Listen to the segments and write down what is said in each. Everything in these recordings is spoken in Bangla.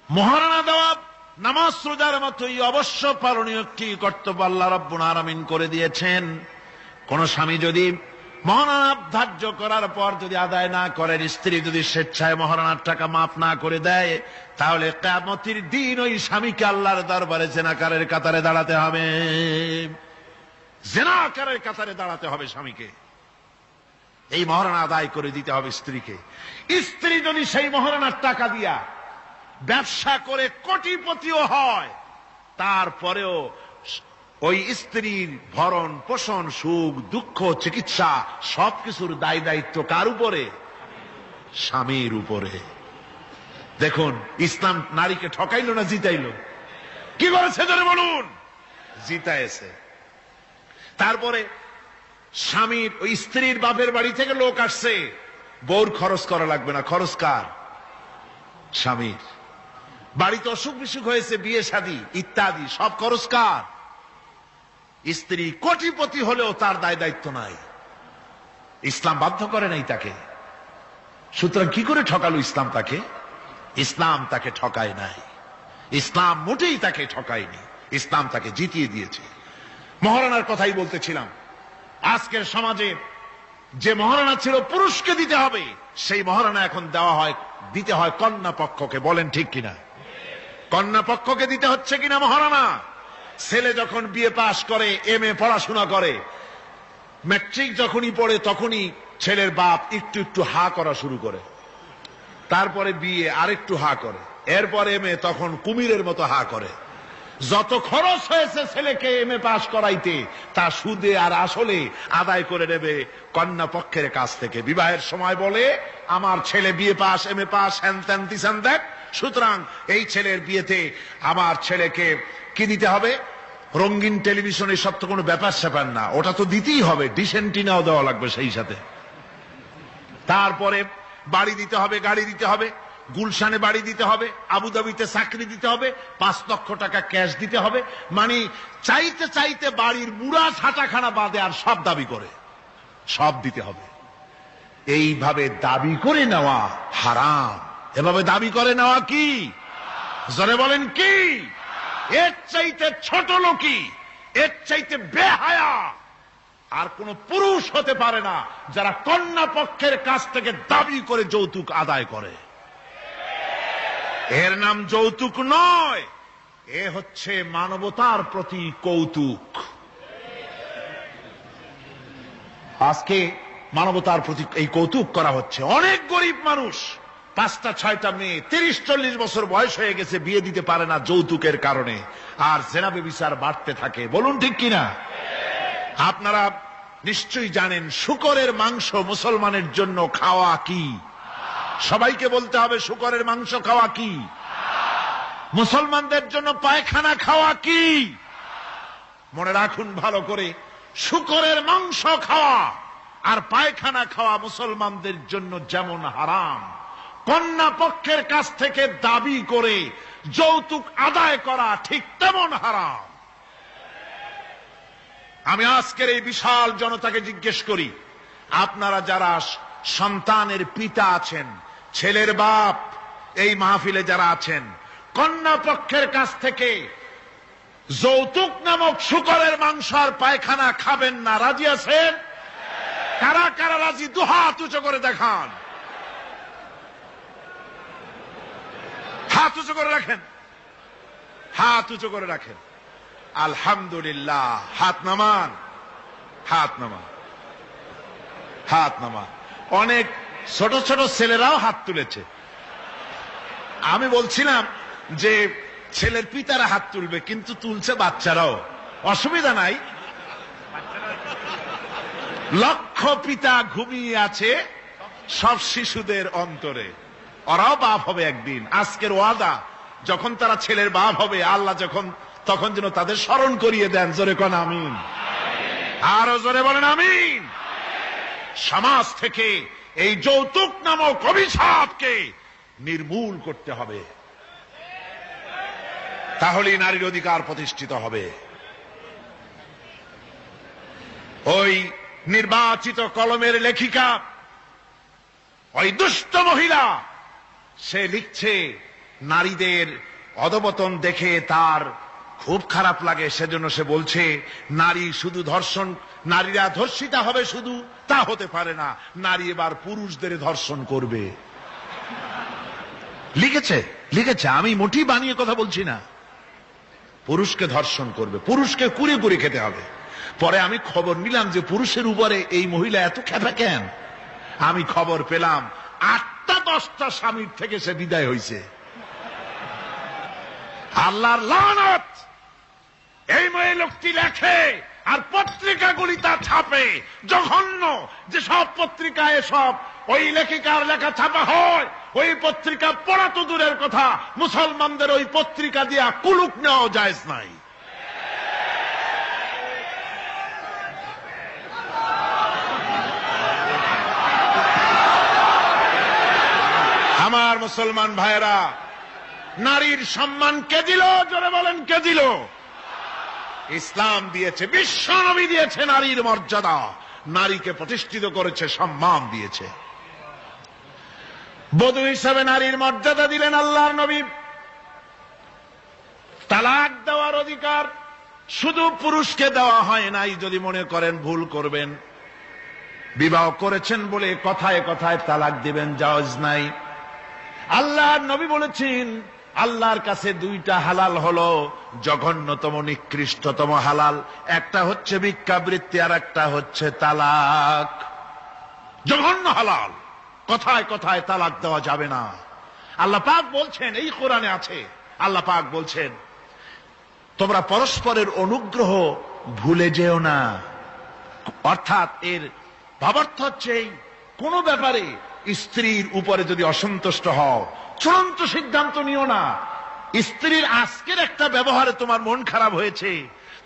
মহারণা দেওয়া নামাজ রোজার মতোই অবশ্য পালনীয় একটি কর্তব্য আল্লাহ রাব্বুল আলামিন করে দিয়েছেন। কোন স্বামী যদি মহারণা ধার্য করার পর যদি আদায় না করেন, স্ত্রী যদি স্বেচ্ছায় মহারণার টাকা মাফ না করে দেয়, তাহলে কিয়ামতের দিন ওই স্বামীকে আল্লাহর দরবারে জিনাকারের কাতারে দাঁড়াতে হবে। জিনাকারের কাতারে দাঁড়াতে হবে স্বামীকে। এই মহারণা আদায় করে দিতে হবে স্ত্রীকে। স্ত্রী যদি সেই মহারণার টাকা দিয়া ব্যবসা করে কোটিপতিও হয়, তারপরেও ওই স্ত্রীর ভরণ পোষণ, সুখ দুঃখ, চিকিৎসা সবকিছুর দায় দায়িত্ব কার উপরে? স্বামীর উপরে। দেখুন, ইসলাম নারীকে ঠকাইলো না জিতাইলো? কি করেছে জোরে বলুন? জিতাইছে। তারপরে স্বামীর ওই স্ত্রীর বাপের বাড়ি থেকে লোক আসছে, বউর খরচ করা লাগবে না। খরচ কার? স্বামীর। বাড়িতে অসুখ বিসুখ হয়েছে, বিয়ে শাদী ইত্যাদি সব খরচ কার? স্ত্রী। কোটিপতি হলেও তার দায় দায়িত্ব নাই, ইসলাম বাধ্য করে নাই তাকে। সুতরাং কি করে ঠকালো ইসলাম তাকে? ইসলাম তাকে ঠকায় নাই, ইসলাম মোটেই তাকে ঠকায়নি, ইসলাম তাকে জিতিয়ে দিয়েছে। মহারণার কথাই বলতেছিলাম। আজকের সমাজে যে মহারণা ছিল পুরুষকে দিতে হবে, সেই মহারণা এখন দিতে হয় কন্যা পক্ষকে। বলেন ঠিক কিনা? কন্যা পক্ষকে দিতে হচ্ছে কিনা মহারণা? ছেলে যখন বিয়ে পাশ করে, MA পড়াশোনা করে, ম্যাট্রিক যখনই পড়ে, তখনই ছেলের বাপ একটু একটু হা করা শুরু করে। তারপরে বিয়ে আরেকটু হা করে, এরপর MA, তখন কুমিরের মতো হা করে। যত খরচ হয়েছে ছেলেকে MA পাশ করাইতে, তা সুদে আর আসলে আদায় করে নেবে কন্যা পক্ষের কাছ থেকে। বিবাহের সময় বলে, আমার ছেলে বিয়ে পাস, MA পাস, হ্যান ত্যান দিশান দেখ, সুতরাং এই ছেলের বিয়েতে আমার ছেলেকে কি দিতে হবে? রঙিন টেলিভিশন, এসব তো কোনো ব্যাপার স্যাপার না, ওটা তো দিতেই হবে, ডিশ অ্যান্টিনাও দেওয়া লাগবে সেই সাথে। তারপরে বাড়ি দিতে হবে, গাড়ি দিতে হবে, গুলশানে বাড়ি দিতে হবে, আবুধাবিতে চাকরি দিতে হবে, 5 লক্ষ টাকা ক্যাশ দিতে হবে। মানে চাইতে চাইতে বাড়ির বুড়া ছাটাখানা বাদে আর সব দাবি করে, সব দিতে হবে। এইভাবে দাবি করে নেওয়া হারাম। এভাবে দাবি করে নেওয়া কি? জোরে বলেন কি? এর চাইতে ছোট লোকই, এর চাইতে বেহায়া আর কোন পুরুষ হতে পারে না, যারা কন্যা পক্ষের কাছ থেকে দাবি করে যৌতুক আদায় করে। এর নাম যৌতুক নয়, এ হচ্ছে মানবতার প্রতি কৌতুক। আজকে মানবতার প্রতি এই কৌতুক করা হচ্ছে। অনেক গরিব মানুষ 5টা 6টা মেয়ে, 30-40 বছর বয়স হয়ে গেছে, বিয়ে দিতে পারে না যৌতুকের কারণে, আর জেনা ব্যভিচার বাড়তে থাকে। বলুন ঠিক কিনা? আপনারা নিশ্চয়ই জানেন শূকরের মাংস মুসলমানের জন্য খাওয়া কি? সবাইকে বলতে হবে, শূকরের মাংস খাওয়া কি? মুসলমানদের জন্য পায়খানা খাওয়া কি? মনে রাখুন ভালো করে, শূকরের মাংস খাওয়া আর পায়খানা খাওয়া মুসলমানদের জন্য যেমন হারাম, কন্যা পক্ষের কাছ থেকে দাবি করে যৌতুক আদায় করা ঠিক তেমন হারাম। আমি আজকের এই বিশাল জনতাকে জিজ্ঞেস করি, আপনারা যারা সন্তানের পিতা আছেন, ছেলের বাপ, এই মাহফিলে যারা আছেন, কন্যা পক্ষের কাছ থেকে যৌতুক নামক শূকরের মাংস আর পায়খানা খাবেন না, রাজি আছেন? কারা কারা রাজি? দুহাত উঁচু করে দেখান, হাত উঁচু করে রাখেন, হাত উঁচু করে রাখেন। আলহামদুলিল্লাহ। হাত নামান, হাত নামান, হাত নামান। অনেক ছোট ছোট ছেলেরাও হাত তুলেছে। আমি বলছিলাম যে ছেলের পিতারা হাত তুলবে, কিন্তু তুলছে বাচ্চারাও, অসুবিধা নাই। লক্ষ পিতা ঘুমিয়ে আছে সব শিশুদের অন্তরে, ওরাও বাপ হবে একদিন। আজকের ওয়াদা, যখন তারা ছেলের বাপ হবে, আল্লাহ তখন যেন তাদের স্মরণ করিয়ে দেন। জোরে কোন আমিন, আরো জোরে বলেন আমিন। সমাজ থেকে এই যৌতুক নামক অভিশাপকে নির্মূল করতে হবে, তাহলেই নারীর অধিকার প্রতিষ্ঠিত হবে। ওই নির্বাচিত কলমের লেখিকা, ওই দুষ্ট মহিলা, সে লিখছে নারীদের অধপতন দেখে তার খুব খারাপ লাগে, সেজন্য সে বলছে নারী শুধু ধর্ষণ, নারীরা ধর্ষিতা হবে শুধু তা হতে পারে না, নারী এবার পুরুষদের ধর্ষণ করবে। লিখেছে লিখেছে, আমি মোটেই বানিয়ে কথা বলছি না। পুরুষকে ধর্ষণ করবে, পুরুষকে কুড়ে কুড়ে খেতে হবে। পরে আমি খবর নিলাম যে পুরুষের উপরে এই মহিলা এত খেপা কেন। আমি খবর পেলাম 8টা-10টা স্বামীর থেকে সে বিদায় হয়েছে। আল্লাহর লানত! এই মেয়ে লোকটি লেখে আর পত্রিকাগুলি তা ছাপে, জঘন্য। যে সব পত্রিকায় সব ওই লেখিকার লেখা ছাপা হয়, ওই পত্রিকা পড়া তো দূরের কথা, মুসলমানদের ওই পত্রিকা দিয়া কুলুক নেওয়া জায়েজ নাই। আমার মুসলমান ভাইয়েরা, নারীর সম্মান কে দিল? জোরে বলেন, কে দিল? ইসলাম দিয়েছে, বিশ্ব নবী দিয়েছে নারীর মর্যাদা, নারীকে প্রতিষ্ঠিত করেছে, সম্মান দিয়েছে। বধূ হিসাবে নারীর মর্যাদা দিলেন আল্লাহর নবী। তালাক দেওয়ার অধিকার শুধু পুরুষকে দেওয়া হয় নাই। যদি মনে করেন ভুল করবেন, বিবাহ করেছেন বলে কথায় কথায় তালাক দিবেন, জায়েজ নাই। আল্লাহর নবী বলেছেন আল্লাহর কাছে 2টা হালাল হলো, জঘন্যতম নিকৃষ্টতম হালাল। একটা হচ্ছে ভিক্ষাবৃত্তি আর একটা হচ্ছে তালাক। জঘন্য হালাল, কথায় কথায় তালাক দেওয়া যাবে না। আল্লাহ পাক বলছেন, এই কোরআনে আছে, আল্লাহ পাক বলছেন তোমরা পরস্পরের অনুগ্রহ ভুলে যেও না। অর্থাৎ এর ভাবার্থ হচ্ছে কোন ব্যাপারে স্ত্রীর উপরে যদি অসন্তুষ্ট হও, চূড়ান্ত সিদ্ধান্ত নিও না। স্ত্রীর আজকের একটা ব্যবহারে তোমার মন খারাপ হয়েছে,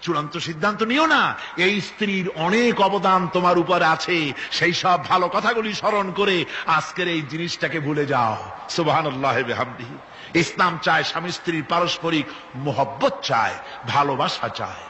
চূড়ান্ত সিদ্ধান্ত নিও না। এই স্ত্রীর অনেক অবদান তোমার উপরে আছে, সেই সব ভালো কথাগুলি স্মরণ করে আজকের এই জিনিসটাকে ভুলে যাও। সুবহানাল্লাহ বিহামদিহি। ইসলাম চায় স্বামী স্ত্রীর পারস্পরিক মোহব্বত চায়, ভালোবাসা চায়।